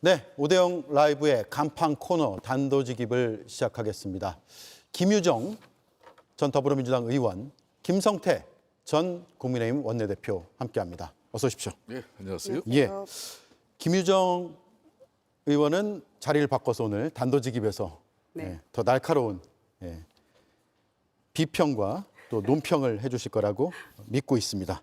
네, 오대영 라이브의 간판 코너 단도직입을 시작하겠습니다. 김유정 전 더불어민주당 의원, 김성태 전 국민의힘 원내대표 함께합니다. 어서 오십시오. 네, 안녕하세요. 예, 김유정 의원은 자리를 바꿔서 오늘 단도직입에서 더 날카로운 비평과 또 논평을 해주실 거라고 믿고 있습니다.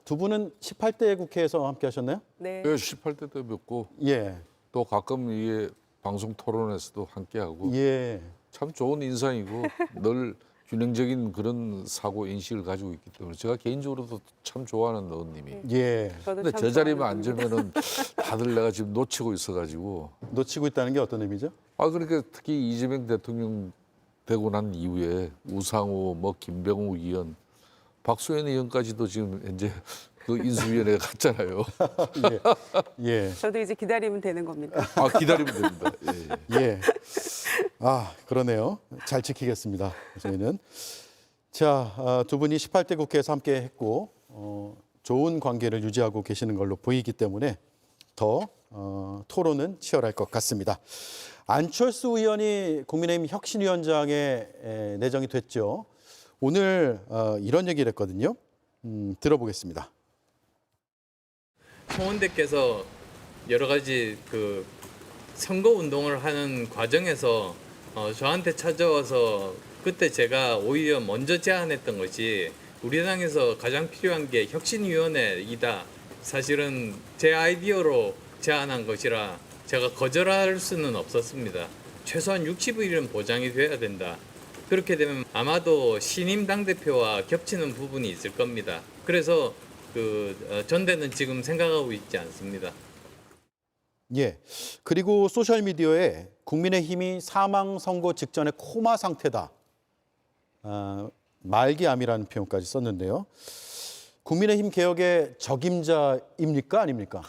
두 분은 18대 국회에서 함께 하셨나요? 네. 18대 때 뵙고 예. 또 가끔 이게 방송 토론에서도 함께하고 예. 참 좋은 인상이고 늘 균형적인 그런 사고 인식을 가지고 있기 때문에 제가 개인적으로도 참 좋아하는 의원님이. 예. 저도 근데 참 저 자리만 좋아하는 앉으면은 다들 내가 지금 놓치고 있어가지고. 놓치고 있다는 게 어떤 의미죠? 그러니까 특히 이재명 대통령 되고 난 이후에 우상호, 김병욱 의원, 박수현 의원까지도 지금 이제 그 인수위원회에 갔잖아요. 예. 예. 저도 이제 기다리면 되는 겁니다. 기다리면 됩니다. 예. 예. 그러네요. 잘 지키겠습니다. 저희는. 자, 두 분이 18대 국회에서 함께 했고, 좋은 관계를 유지하고 계시는 걸로 보이기 때문에 더 토론은 치열할 것 같습니다. 안철수 의원이 국민의힘 혁신위원장에 내정이 됐죠. 오늘 이런 얘기를 했거든요. 들어보겠습니다. 청원대께서 여러 가지 그 선거 운동을 하는 과정에서 저한테 찾아와서 그때 제가 오히려 먼저 제안했던 것이 우리 당에서 가장 필요한 게 혁신위원회이다. 사실은 제 아이디어로 제안한 것이라 제가 거절할 수는 없었습니다. 최소한 60일은 보장이 돼야 된다. 그렇게 되면 아마도 신임 당대표와 겹치는 부분이 있을 겁니다. 그래서 전대는 지금 생각하고 있지 않습니다. 예. 그리고 소셜미디어에 국민의힘이 사망 선고 직전에 코마 상태다. 말기암이라는 표현까지 썼는데요. 국민의힘 개혁의 적임자입니까? 아닙니까?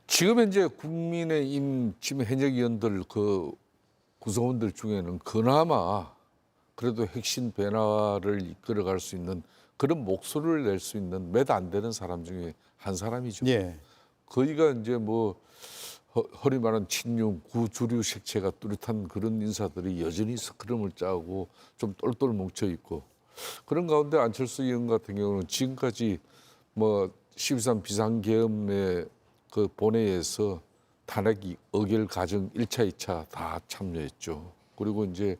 지금 현재 국민의힘 지금 현역 의원들 그 구성원들 중에는 그나마 그래도 핵심 변화를 이끌어갈 수 있는 그런 목소리를 낼 수 있는 몇 안 되는 사람 중에 한 사람이죠. 예. 거기가 이제 허리 많은 친윤 구주류 색채가 뚜렷한 그런 인사들이 여전히 스크럼을 짜고 좀 똘똘 뭉쳐 있고 그런 가운데 안철수 의원 같은 경우는 지금까지 12.3 비상계엄의 그 본회의에서 탄핵 의결 과정 1차, 2차 다 참여했죠. 그리고 이제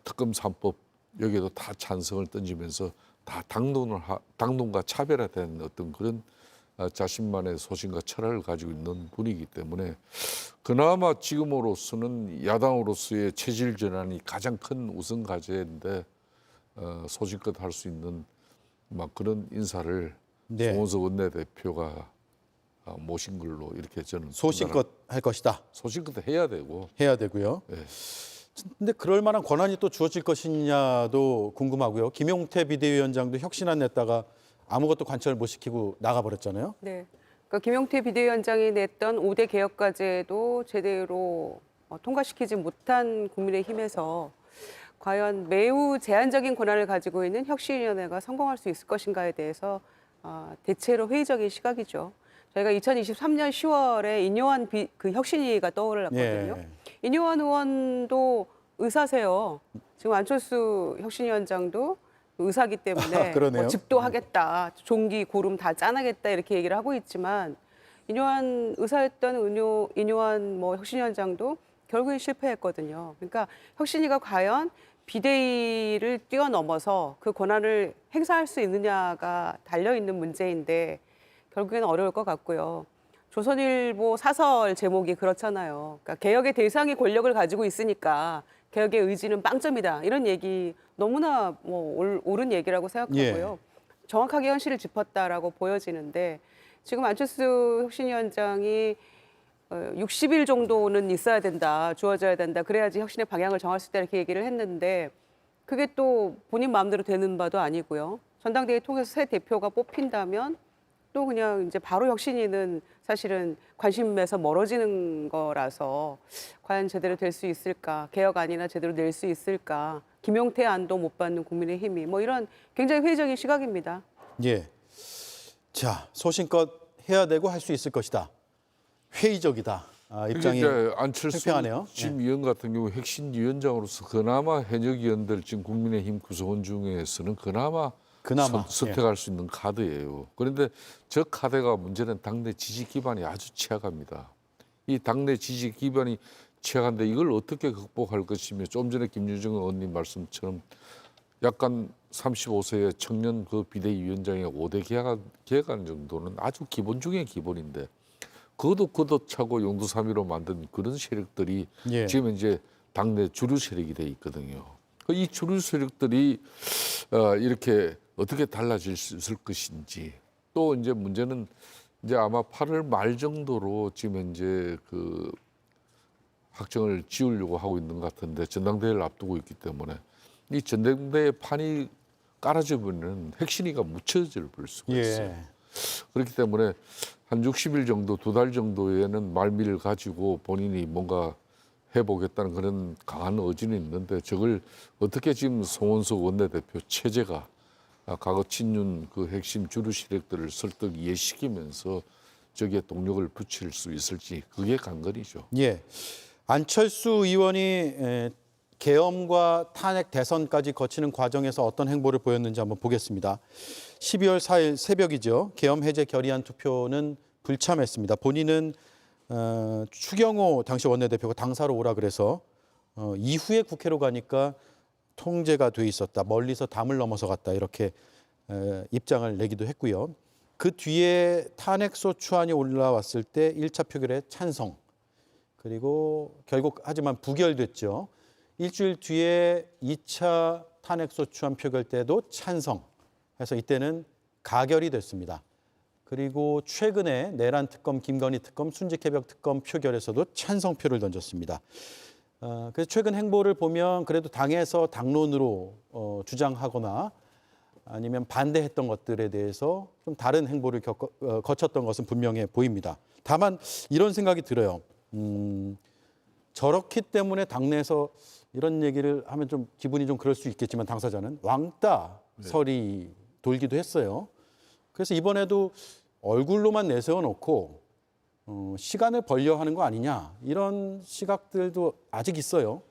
특검 3법 여기에도 다 찬성을 던지면서 다 당론과 차별화된 어떤 그런 자신만의 소신과 철학을 가지고 있는 분이기 때문에 그나마 지금으로서는 야당으로서의 체질 전환이 가장 큰 우선 과제인데 소신껏 할 수 있는 그런 인사를 송원석 원내대표가 모신 걸로 이렇게 저는 소신껏 할 것이다. 소신껏 해야 되고 해야 되고요. 네. 근데 그럴 만한 권한이 또 주어질 것이냐도 궁금하고요. 김용태 비대위원장도 혁신안 냈다가 아무것도 관철 못 시키고 나가버렸잖아요. 네. 그러니까 김용태 비대위원장이 냈던 5대 개혁과제도 제대로 통과시키지 못한 국민의힘에서 과연 매우 제한적인 권한을 가지고 있는 혁신위원회가 성공할 수 있을 것인가에 대해서 대체로 회의적인 시각이죠. 저희가 2023년 10월에 인요한 그 혁신위가 떠올랐거든요. 예. 인요한 의원도 의사세요. 지금 안철수 혁신위원장도 의사기 때문에 그러네요. 집도하겠다, 종기, 고름 다 짜내겠다 이렇게 얘기를 하고 있지만 인요한 의사였던 인요한 혁신위원장도 결국엔 실패했거든요. 그러니까 혁신위가 과연 비대위를 뛰어넘어서 그 권한을 행사할 수 있느냐가 달려있는 문제인데 결국엔 어려울 것 같고요. 조선일보 사설 제목이 그렇잖아요. 그러니까 개혁의 대상이 권력을 가지고 있으니까 개혁의 의지는 빵점이다. 이런 얘기 너무나 옳은 얘기라고 생각하고요. 정확하게 현실을 짚었다라고 보여지는데 지금 안철수 혁신위원장이 60일 정도는 있어야 된다, 주어져야 된다. 그래야지 혁신의 방향을 정할 수 있다 이렇게 얘기를 했는데 그게 또 본인 마음대로 되는 바도 아니고요. 전당대회 통해서 새 대표가 뽑힌다면 또 그냥 이제 바로 혁신위는 사실은 관심에서 멀어지는 거라서 과연 제대로 될 수 있을까? 개혁안이나 제대로 낼 수 있을까? 김용태 안도 못 받는 국민의힘이 이런 굉장히 회의적인 시각입니다. 예. 자, 소신껏 해야 되고 할 수 있을 것이다. 회의적이다. 입장이 이제 안철수 팽팽하네요. 지금 위원 같은 경우 핵심 위원장으로서 그나마 현역 의원들 지금 국민의힘 구성원 중에서는 그나마 선택할 수 있는 카드예요. 그런데 저 카드가 문제는 당내 지지 기반이 아주 취약합니다. 이 당내 지지 기반이 취약한데 이걸 어떻게 극복할 것이며 좀 전에 김유정 의원님 말씀처럼 약간 35세의 청년 그 비대위원장의 5대 개혁안 정도는 아주 기본 중에 기본인데 그것도 걷어차고 용두사미로 만든 그런 세력들이 예. 지금 이제 당내 주류 세력이 돼 있거든요. 이 주류 세력들이 이렇게 어떻게 달라질 수 있을 것인지 또 이제 문제는 이제 아마 8월 말 정도로 지금 이제 그 확정을 지으려고 하고 있는 것 같은데 전당대회를 앞두고 있기 때문에 이 전당대회 판이 깔아져 버리면 핵심이가 묻혀져 버릴 수가 있어요. 예. 그렇기 때문에 한 60일 정도, 2달 정도에는 말미를 가지고 본인이 뭔가 해보겠다는 그런 강한 의지는 있는데 저걸 어떻게 지금 송원석 원내대표 체제가 과거 친윤 그 핵심 주류 세력들을 설득 이해시키면서 저기에 동력을 붙일 수 있을지 그게 관건이죠. 예. 안철수 의원이 계엄과 탄핵 대선까지 거치는 과정에서 어떤 행보를 보였는지 한번 보겠습니다. 12월 4일 새벽이죠. 계엄 해제 결의안 투표는 불참했습니다. 본인은 추경호 당시 원내대표가 당사로 오라 그래서 이후에 국회로 가니까 통제가 돼 있었다. 멀리서 담을 넘어서 갔다. 이렇게 입장을 내기도 했고요. 그 뒤에 탄핵소추안이 올라왔을 때 1차 표결에 찬성. 그리고 결국 하지만 부결됐죠. 일주일 뒤에 2차 탄핵소추안 표결 때도 찬성해서 이때는 가결이 됐습니다. 그리고 최근에 내란 특검, 김건희 특검, 순직해벽 특검 표결에서도 찬성표를 던졌습니다. 그래서 최근 행보를 보면 그래도 당에서 당론으로 주장하거나 아니면 반대했던 것들에 대해서 좀 다른 행보를 거쳤던 것은 분명해 보입니다. 다만 이런 생각이 들어요. 저렇기 때문에 당내에서 이런 얘기를 하면 좀 기분이 좀 그럴 수 있겠지만 당사자는 왕따 설이 돌기도 했어요. 그래서 이번에도 얼굴로만 내세워 놓고 시간을 벌려 하는 거 아니냐 이런 시각들도 아직 있어요.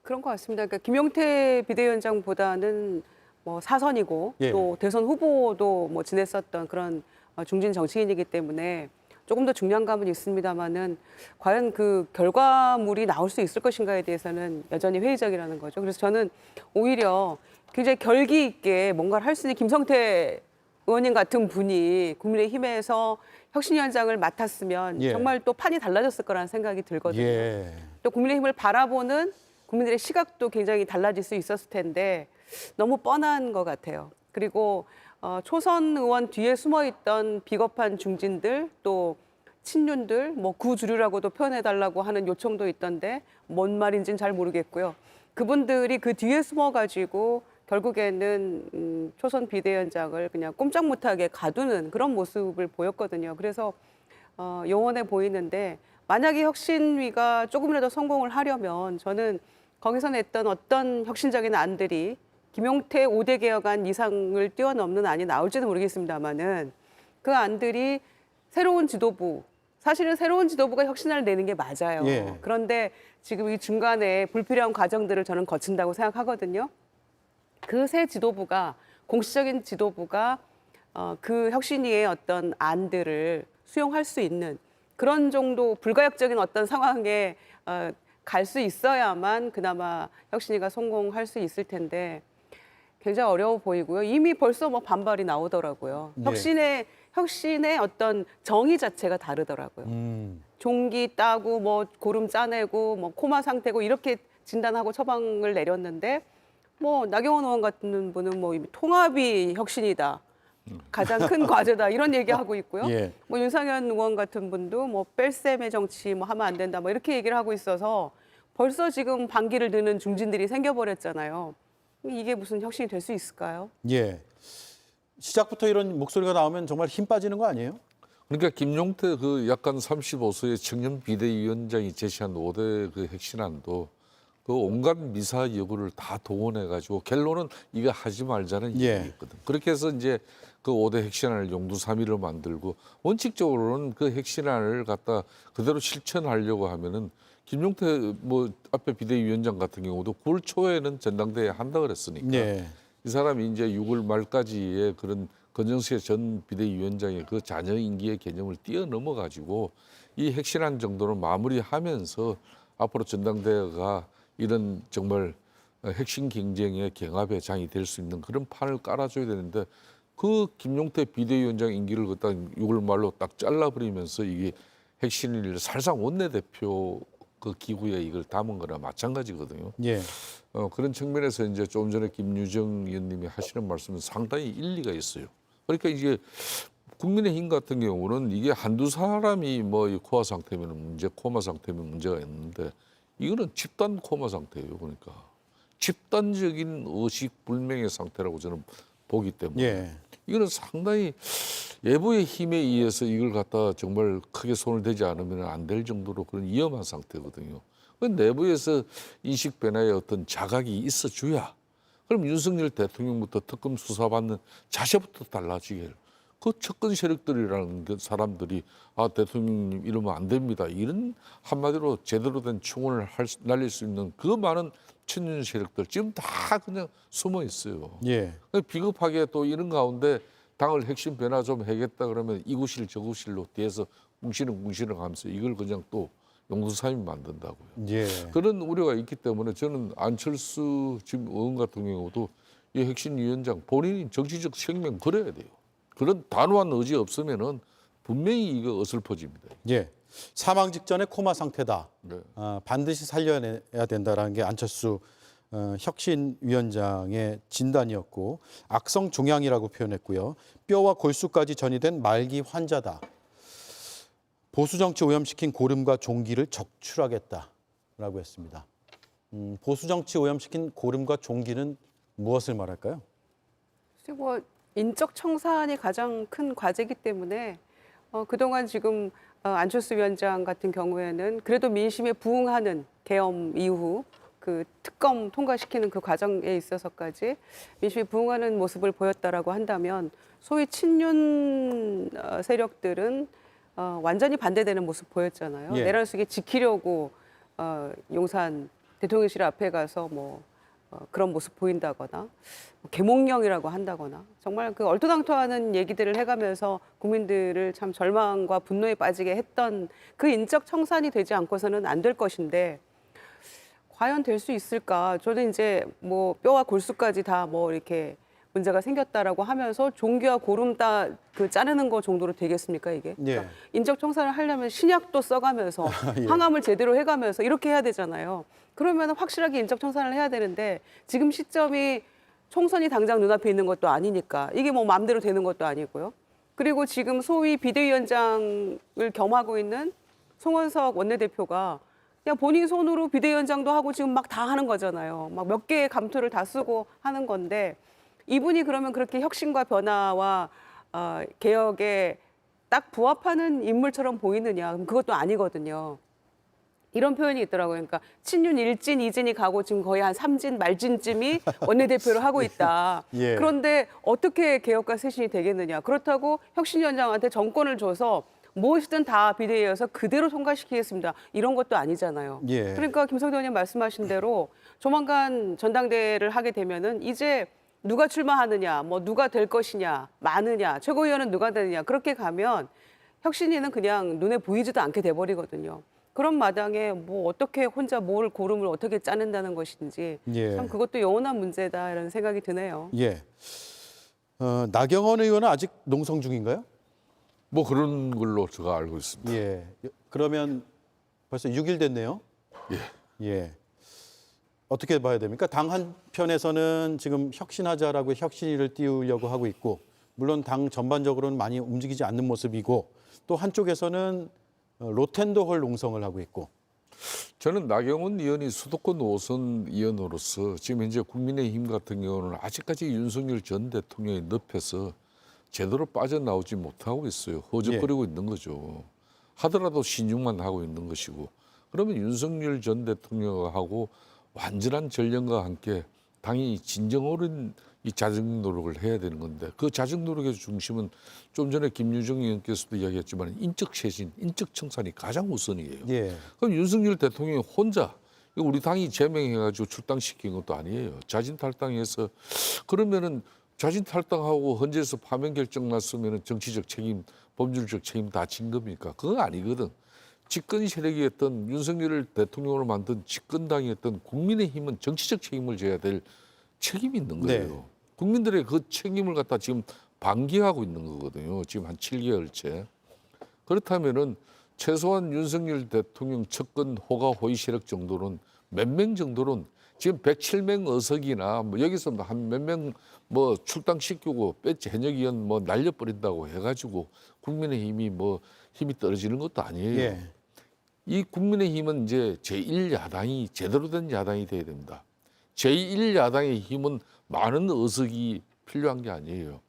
그런 것 같습니다. 그러니까 김용태 비대위원장보다는 뭐 사선이고 예. 또 대선 후보도 뭐 지냈었던 그런 중진 정치인이기 때문에 조금 더 중량감은 있습니다만은 과연 그 결과물이 나올 수 있을 것인가에 대해서는 여전히 회의적이라는 거죠. 그래서 저는 오히려 굉장히 결기 있게 뭔가를 할 수 있는 김성태 의원님 같은 분이 국민의힘에서 혁신위원장을 맡았으면 예. 정말 또 판이 달라졌을 거라는 생각이 들거든요. 예. 또 국민의힘을 바라보는 국민들의 시각도 굉장히 달라질 수 있었을 텐데 너무 뻔한 것 같아요. 그리고 초선 의원 뒤에 숨어있던 비겁한 중진들 또 친윤들 뭐 구주류라고도 표현해달라고 하는 요청도 있던데 뭔 말인지는 잘 모르겠고요. 그분들이 그 뒤에 숨어가지고 결국에는 초선 비대위원장을 그냥 꼼짝 못하게 가두는 그런 모습을 보였거든요. 그래서 요원해 보이는데 만약에 혁신위가 조금이라도 성공을 하려면 저는 거기서 냈던 어떤 혁신적인 안들이 김용태 5대 개혁안 이상을 뛰어넘는 안이 나올지는 모르겠습니다만은 그 안들이 새로운 지도부, 사실은 새로운 지도부가 혁신안을 내는 게 맞아요. 예. 그런데 지금 이 중간에 불필요한 과정들을 저는 거친다고 생각하거든요. 그 새 지도부가, 공식적인 지도부가 그 혁신위의 어떤 안들을 수용할 수 있는 그런 정도 불가역적인 어떤 상황에 갈 수 있어야만 그나마 혁신위가 성공할 수 있을 텐데 굉장히 어려워 보이고요. 이미 벌써 뭐 반발이 나오더라고요. 네. 혁신의 어떤 정의 자체가 다르더라고요. 종기 따고 뭐 고름 짜내고 뭐 코마 상태고 이렇게 진단하고 처방을 내렸는데 뭐 나경원 의원 같은 분은 뭐 이미 통합이 혁신이다. 가장 큰 과제다 이런 얘기하고 있고요. 예. 뭐 윤상현 의원 같은 분도 뭐 뺄셈의 정치 뭐 하면 안 된다 뭐 이렇게 얘기를 하고 있어서 벌써 지금 반기를 드는 중진들이 생겨버렸잖아요. 이게 무슨 혁신이 될 수 있을까요? 예. 시작부터 이런 목소리가 나오면 정말 힘 빠지는 거 아니에요? 그러니까 김용태 그 약간 35세의 청년 비대위원장이 제시한 5대 그 핵심안도 그 온갖 미사 여구를 다 동원해 가지고 결론은 이거 하지 말자는 예. 얘기였거든. 그렇게 해서 이제 그 5대 핵심안을 용두사미로 만들고 원칙적으로는 그 핵심안을 갖다 그대로 실천하려고 하면은 김용태 뭐 앞에 비대위원장 같은 경우도 9월 초에는 전당대회 한다 그랬으니까 네. 이 사람이 이제 6월 말까지의 그런 권정세 전 비대위원장의 그 자녀 임기의 개념을 뛰어넘어 가지고 이 핵심안 정도는 마무리하면서 앞으로 전당대회가 이런 정말 핵심 경쟁의 경합의 장이 될 수 있는 그런 판을 깔아줘야 되는데 그 김용태 비대위원장 임기를 갖다 6월 말로 딱 잘라버리면서 이게 핵심을 사실상 원내대표 그 기구에 이걸 담은 거나 마찬가지거든요. 예. 그런 측면에서 이제 좀 전에 김유정 의원님이 하시는 말씀은 상당히 일리가 있어요. 그러니까 이게 국민의힘 같은 경우는 이게 한두 사람이 뭐 이 코마 상태면 문제, 코마 상태면 문제가 있는데 이거는 집단 코마 상태예요. 그러니까 집단적인 의식 불명의 상태라고 저는 보기 때문에 예. 이거는 상당히 외부의 힘에 의해서 이걸 갖다 정말 크게 손을 대지 않으면 안 될 정도로 그런 위험한 상태거든요. 그 내부에서 인식 변화에 어떤 자각이 있어줘야 그럼 윤석열 대통령부터 특검 수사받는 자세부터 달라지게 해요. 그 접근 세력들이라는 그 사람들이 아 대통령님 이러면 안 됩니다. 이런 한마디로 제대로 된 충원을 날릴 수 있는 그 많은 친윤 세력들 지금 다 그냥 숨어 있어요. 예. 비겁하게 또 이런 가운데 당을 핵심 변화 좀 해야겠다 그러면 이구실 저구실로 뒤에서 뭉시렁 하면서 이걸 그냥 또 용두사미 만든다고요. 예. 그런 우려가 있기 때문에 저는 안철수 지금 의원 같은 경우도 이 핵심 위원장 본인이 정치적 생명 걸어야 돼요. 그런 단호한 의지 없으면은 분명히 이거 어설퍼집니다. 예. 사망 직전의 코마 상태다. 네. 반드시 살려내야 된다라는 게 안철수 혁신위원장의 진단이었고 악성 종양이라고 표현했고요. 뼈와 골수까지 전이된 말기 환자다. 보수 정치 오염시킨 고름과 종기를 적출하겠다라고 했습니다. 보수 정치 오염시킨 고름과 종기는 무엇을 말할까요? 뭐 인적 청산이 가장 큰 과제이기 때문에 그동안 지금 안철수 위원장 같은 경우에는 그래도 민심에 부응하는 계엄 이후 그 특검 통과시키는 그 과정에 있어서까지 민심에 부응하는 모습을 보였다라고 한다면 소위 친윤 세력들은 완전히 반대되는 모습 보였잖아요. 예. 내란수기 지키려고 용산 대통령실 앞에 가서 그런 모습 보인다거나 계몽령이라고 한다거나 정말 그 얼토당토하는 얘기들을 해가면서 국민들을 참 절망과 분노에 빠지게 했던 그 인적 청산이 되지 않고서는 안 될 것인데 과연 될 수 있을까? 저는 이제 뼈와 골수까지 다 이렇게 문제가 생겼다라고 하면서 종기와 고름 그 자르는 거 정도로 되겠습니까 이게? 예. 그러니까 인적 청산을 하려면 신약도 써가면서 예. 항암을 제대로 해가면서 이렇게 해야 되잖아요. 그러면 확실하게 인적 청산을 해야 되는데 지금 시점이 총선이 당장 눈앞에 있는 것도 아니니까 이게 마음대로 되는 것도 아니고요. 그리고 지금 소위 비대위원장을 겸하고 있는 송원석 원내대표가 그냥 본인 손으로 비대위원장도 하고 지금 막 다 하는 거잖아요. 막 몇 개의 감투를 다 쓰고 하는 건데 이분이 그러면 그렇게 혁신과 변화와 개혁에 딱 부합하는 인물처럼 보이느냐? 그럼 그것도 아니거든요. 이런 표현이 있더라고요. 그러니까 친윤 1진, 2진이 가고 지금 거의 한 3진 말진쯤이 원내대표를 하고 있다. 예. 그런데 어떻게 개혁과 쇄신이 되겠느냐. 그렇다고 혁신위원장한테 정권을 줘서 무엇이든 다 비대위여서 그대로 통과시키겠습니다. 이런 것도 아니잖아요. 예. 그러니까 김성대 의원님 말씀하신 대로 조만간 전당대회를 하게 되면은 이제 누가 출마하느냐, 누가 될 것이냐, 많으냐, 최고위원은 누가 되느냐 그렇게 가면 혁신위는 그냥 눈에 보이지도 않게 돼버리거든요. 그런 마당에 어떻게 혼자 고름을 어떻게 짜낸다는 것인지 예. 참 그것도 영원한 문제다 이런 생각이 드네요. 예. 나경원 의원은 아직 농성 중인가요? 뭐 그런 걸로 제가 알고 있습니다. 예. 그러면 벌써 6일 됐네요. 예. 예. 어떻게 봐야 됩니까? 당 한편에서는 지금 혁신하자라고 혁신위를 띄우려고 하고 있고 물론 당 전반적으로는 많이 움직이지 않는 모습이고 또 한쪽에서는 로텐더홀 농성을 하고 있고 저는 나경원 의원이 수도권 5선 의원으로서 지금 현재 국민의힘 같은 경우는 아직까지 윤석열 전 대통령의 늪에서 제대로 빠져나오지 못하고 있어요. 허적거리고 있는 거죠. 하더라도 신용만 하고 있는 것이고 그러면 윤석열 전 대통령하고 완전한 전령과 함께 당이 진정 옳은 이 자정 노력을 해야 되는 건데 그 자정 노력의 중심은 좀 전에 김유정 의원께서도 이야기했지만 인적 쇄신, 인적 청산이 가장 우선이에요. 예. 그럼 윤석열 대통령이 혼자 이거 우리 당이 제명해가지고 출당시킨 것도 아니에요. 자진 탈당해서 그러면은 자진 탈당하고 헌재에서 파면 결정 났으면은 정치적 책임, 법률적 책임 다 진 겁니까? 그거 아니거든. 집권 세력이었던 윤석열 대통령으로 만든 집권당이었던 국민의힘은 정치적 책임을 져야 될 책임이 있는 거예요. 네. 국민들의 그 책임을 갖다 지금 방기하고 있는 거거든요. 지금 한 7개월째. 그렇다면은 최소한 윤석열 대통령 측근 호가 호위 세력 정도는 몇 명 정도는 지금 107명 의석이나 뭐 여기서 한 몇 명 뭐 출당시키고 뺐지 현역 의원 뭐 날려버린다고 해가지고 국민의힘이 뭐 힘이 떨어지는 것도 아니에요. 예. 이 국민의힘은 이제 제1야당이 제대로 된 야당이 돼야 됩니다. 제1야당의 힘은 많은 의석이 필요한 게 아니에요.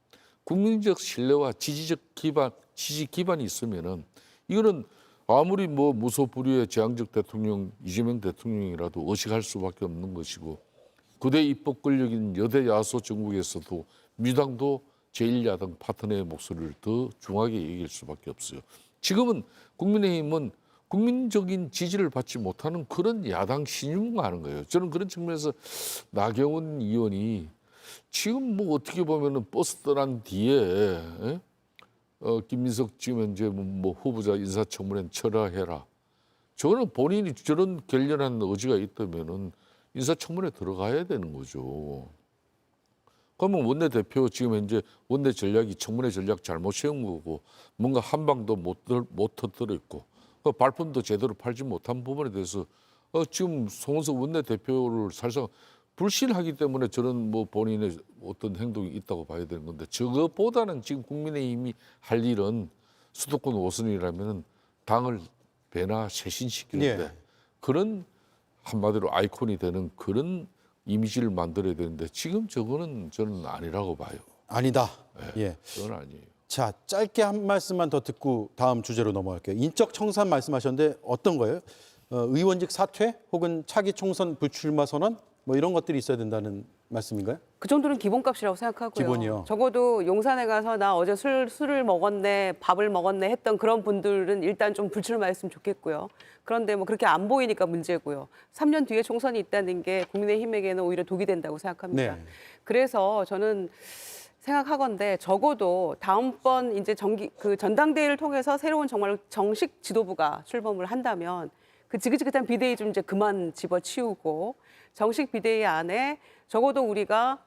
국민적 신뢰와 지지적 기반, 지지 기반이 있으면은 이거는 아무리 뭐 무소불위의 재앙적 대통령 이재명 대통령이라도 의식할 수밖에 없는 것이고 구대 입법 권력인 여대 야소 정국에서도 민주당도 제1야당 파트너의 목소리를 더 중하게 얘기할 수밖에 없어요. 지금은 국민의힘은 국민적인 지지를 받지 못하는 그런 야당 신용하는 거예요. 저는 그런 측면에서 나경원 의원이 지금 뭐 어떻게 보면은 버스 떠난 뒤에 김민석 지금 현재 뭐 후보자 인사청문회 철회해라. 저는 본인이 저런 결연한 의지가 있다면은 인사청문회 들어가야 되는 거죠. 그러면 원내대표 지금 현재 원내 전략이 청문회 전략 잘못 세운 거고 뭔가 한 방도 못 터뜨렸고 그 발품도 제대로 팔지 못한 부분에 대해서 지금 송원석 원내대표를 사실상 불신하기 때문에 저는 뭐 본인의 어떤 행동이 있다고 봐야 되는 건데 저것보다는 지금 국민의힘이 할 일은 수도권 5선이라면 당을 배나 쇄신시키는데 예. 그런 한마디로 아이콘이 되는 그런 이미지를 만들어야 되는데 지금 저거는 저는 아니라고 봐요. 아니다. 예. 그건 아니에요. 자, 짧게 한 말씀만 더 듣고 다음 주제로 넘어갈게요. 인적 청산 말씀하셨는데 어떤 거예요? 의원직 사퇴 혹은 차기 총선 불출마 선언 뭐 이런 것들이 있어야 된다는 말씀인가요? 그 정도는 기본값이라고 생각하고요. 기본이요? 적어도 용산에 가서 나 어제 술을 먹었네, 밥을 먹었네 했던 그런 분들은 일단 좀 불출마했으면 좋겠고요. 그런데 뭐 그렇게 안 보이니까 문제고요. 3년 뒤에 총선이 있다는 게 국민의힘에게는 오히려 독이 된다고 생각합니다. 네. 그래서 저는 생각하건대 적어도 다음번 이제 그 전당대회를 통해서 새로운 정말 정식 지도부가 출범을 한다면 그 지긋지긋한 비대위 좀 이제 그만 집어치우고 정식 비대위 안에 적어도 우리가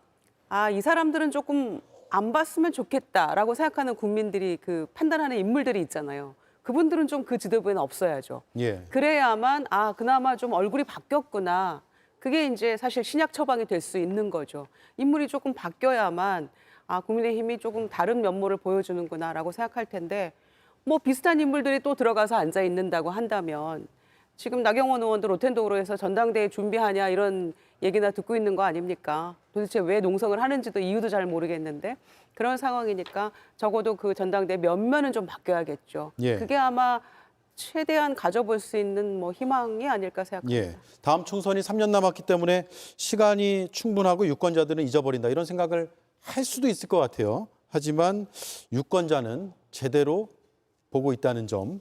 이 사람들은 조금 안 봤으면 좋겠다라고 생각하는 국민들이 그 판단하는 인물들이 있잖아요. 그분들은 좀 그 지도부에는 없어야죠. 예. 그래야만 그나마 좀 얼굴이 바뀌었구나. 그게 이제 사실 신약 처방이 될 수 있는 거죠. 인물이 조금 바뀌어야만 국민의힘이 조금 다른 면모를 보여주는구나라고 생각할 텐데 뭐 비슷한 인물들이 또 들어가서 앉아 있는다고 한다면 지금 나경원 의원도 로텐도로에서 전당대회 준비하냐 이런 얘기나 듣고 있는 거 아닙니까? 도대체 왜 농성을 하는지도 이유도 잘 모르겠는데 그런 상황이니까 적어도 그 전당대회 면면은 좀 바뀌어야겠죠. 예. 그게 아마 최대한 가져볼 수 있는 뭐 희망이 아닐까 생각합니다. 예. 다음 총선이 3년 남았기 때문에 시간이 충분하고 유권자들은 잊어버린다 이런 생각을 할 수도 있을 것 같아요. 하지만 유권자는 제대로 보고 있다는 점